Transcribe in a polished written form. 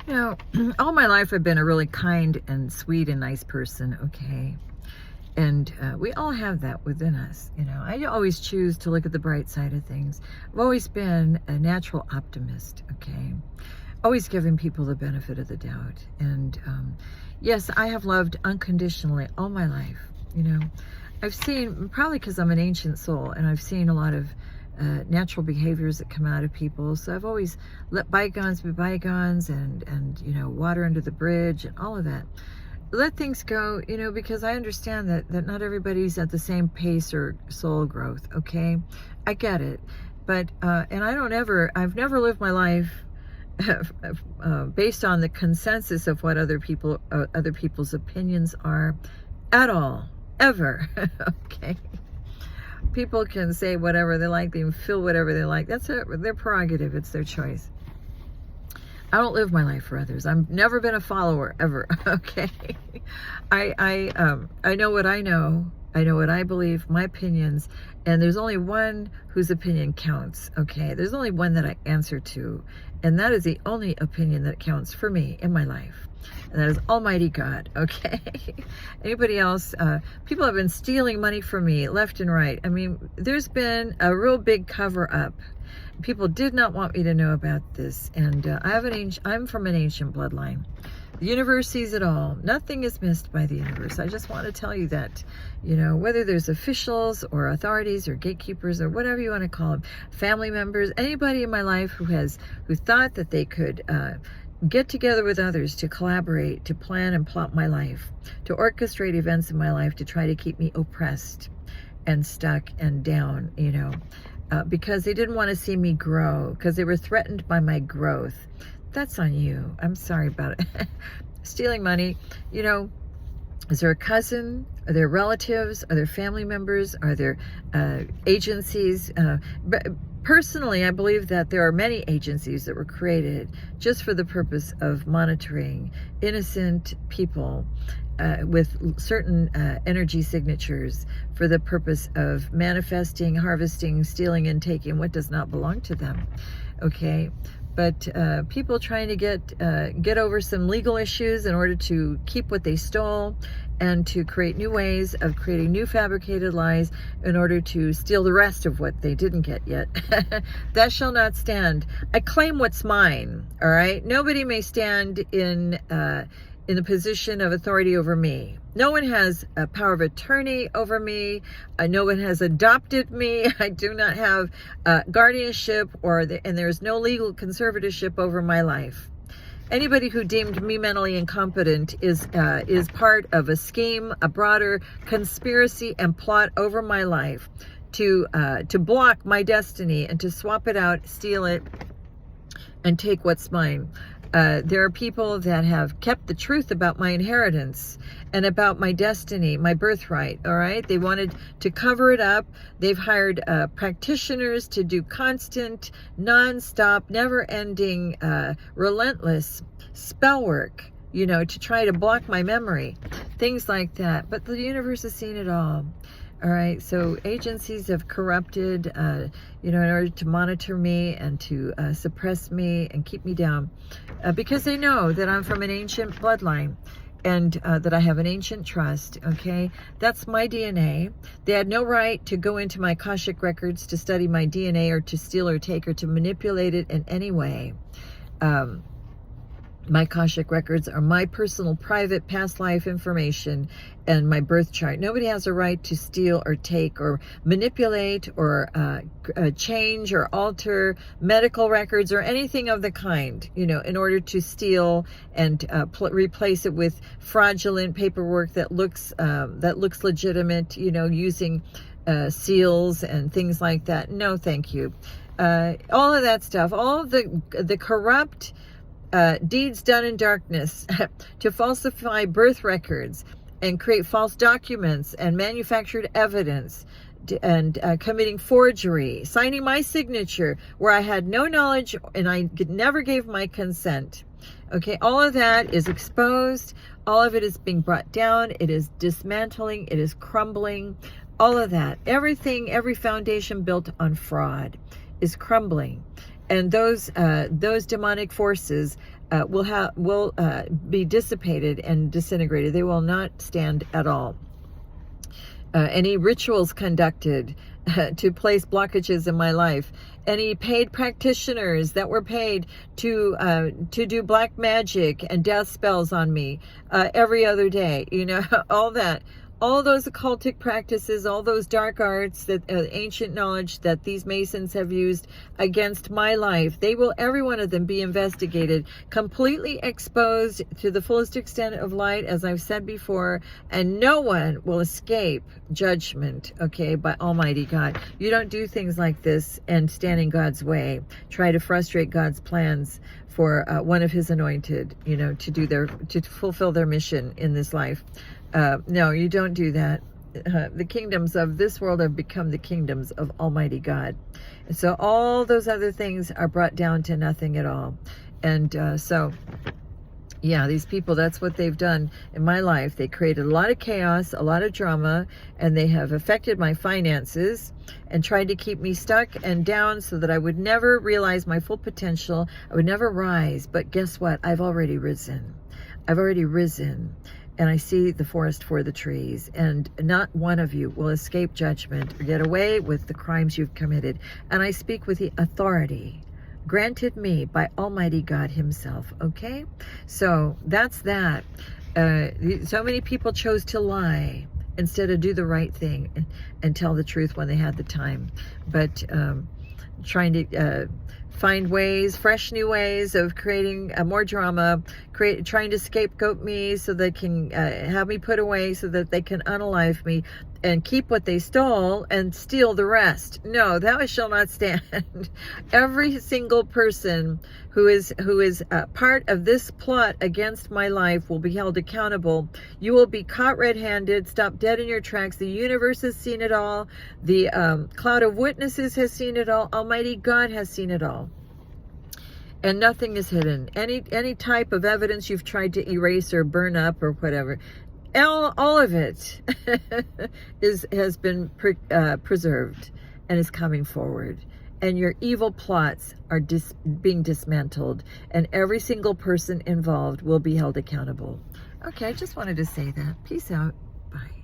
You know, all my life I've been a really kind and sweet and nice person, okay? And we all have that within us, you know. I always choose to look at the bright side of things. I've always been a natural optimist, okay? Always giving people the benefit of the doubt. And yes, I have loved unconditionally all my life, you know. I've seen, probably because I'm an ancient soul, and I've seen a lot of natural behaviors that come out of people. So I've always let bygones be bygones, and you know, water under the bridge and all of that. Let things go, you know, because I understand that not everybody's at the same pace or soul growth, okay? I get it. But, and I've never lived my life based on the consensus of what other people's opinions are at all, ever, okay? People can say whatever they like, they can feel whatever they like. That's their prerogative, it's their choice. I don't live my life for others. I've never been a follower, ever, okay? I know what I know. I know what I believe, my opinions, and there's only one whose opinion counts, okay? There's only one that I answer to, and that is the only opinion that counts for me in my life. And that is Almighty God, okay? Anybody else, people have been stealing money from me left and right. I mean, there's been a real big cover up. People did not want me to know about this, and I'm from an ancient bloodline. The universe sees it all. Nothing is missed by the universe. I just want to tell you that, you know, whether there's officials or authorities or gatekeepers or whatever you want to call them, family members, anybody in my life who thought that they could get together with others to collaborate, to plan and plot my life, to orchestrate events in my life to try to keep me oppressed and stuck and down, you know, because they didn't want to see me grow, because they were threatened by my growth. That's on you. I'm sorry about it. Stealing money, you know, is there a cousin? Are there relatives? Are there family members? Are there agencies? But personally, I believe that there are many agencies that were created just for the purpose of monitoring innocent people with certain energy signatures for the purpose of manifesting, harvesting, stealing, and taking what does not belong to them. Okay? But people trying to get over some legal issues in order to keep what they stole, and to create new ways of creating new fabricated lies in order to steal the rest of what they didn't get yet. That shall not stand. I claim what's mine, all right? Nobody may stand in the position of authority over me. No one has a power of attorney over me. No one has adopted me. I do not have guardianship, and there's no legal conservatorship over my life. Anybody who deemed me mentally incompetent is part of a scheme, a broader conspiracy and plot over my life to block my destiny and to swap it out, steal it, and take what's mine. There are people that have kept the truth about my inheritance and about my destiny, my birthright, all right? They wanted to cover it up. They've hired practitioners to do constant, non-stop, never-ending, relentless spell work, you know, to try to block my memory, things like that. But the universe has seen it all. All right, so agencies have corrupted, you know, in order to monitor me and to suppress me and keep me down, because they know that I'm from an ancient bloodline and that I have an ancient trust, okay? That's my DNA. They had no right to go into my Akashic records to study my DNA or to steal or take or to manipulate it in any way. My Akashic records are my personal, private, past life information and my birth chart. Nobody has a right to steal or take or manipulate or change or alter medical records or anything of the kind, you know, in order to steal and replace it with fraudulent paperwork that looks legitimate, you know, using seals and things like that. No, thank you. All of that stuff, all of the corrupt deeds done in darkness to falsify birth records and create false documents and manufactured evidence and committing forgery, signing my signature where I had no knowledge and I never gave my consent. Okay, all of that is exposed. All of it is being brought down. It is dismantling. It is crumbling. All of that. Everything, every foundation built on fraud is crumbling. And those demonic forces will be dissipated and disintegrated. They will not stand at all. Any rituals conducted to place blockages in my life, any paid practitioners that were paid to do black magic and death spells on me every other day, all that. All those occultic practices, all those dark arts, that ancient knowledge that these Masons have used against my life, they will, every one of them, be investigated, completely exposed to the fullest extent of light, as I've said before, and no one will escape judgment, okay, by Almighty God. You don't do things like this and stand in God's way, try to frustrate God's plans for one of His anointed, to fulfill their mission in this life. No, you don't do that. The kingdoms of this world have become the kingdoms of Almighty God. And so all those other things are brought down to nothing at all. And so, yeah, these people, that's what they've done in my life. They created a lot of chaos, a lot of drama, and they have affected my finances and tried to keep me stuck and down so that I would never realize my full potential. I would never rise. But guess what? I've already risen. I've already risen. And I see the forest for the trees, and not one of you will escape judgment or get away with the crimes you've committed. And I speak with the authority granted me by Almighty God Himself, okay? So that's that. So many people chose to lie instead of do the right thing and tell the truth when they had the time. But trying to find ways, fresh new ways of creating more drama, trying to scapegoat me so they can have me put away so that they can unalive me and keep what they stole and steal the rest. No, that shall not stand. Every single person who is part of this plot against my life will be held accountable. You will be caught red-handed, stopped dead in your tracks. The universe has seen it all. The cloud of witnesses has seen it all. Almighty God has seen it all. And nothing is hidden. Any type of evidence you've tried to erase or burn up or whatever, all of it has been preserved and is coming forward. And your evil plots are being dismantled, and every single person involved will be held accountable. Okay, I just wanted to say that. Peace out. Bye.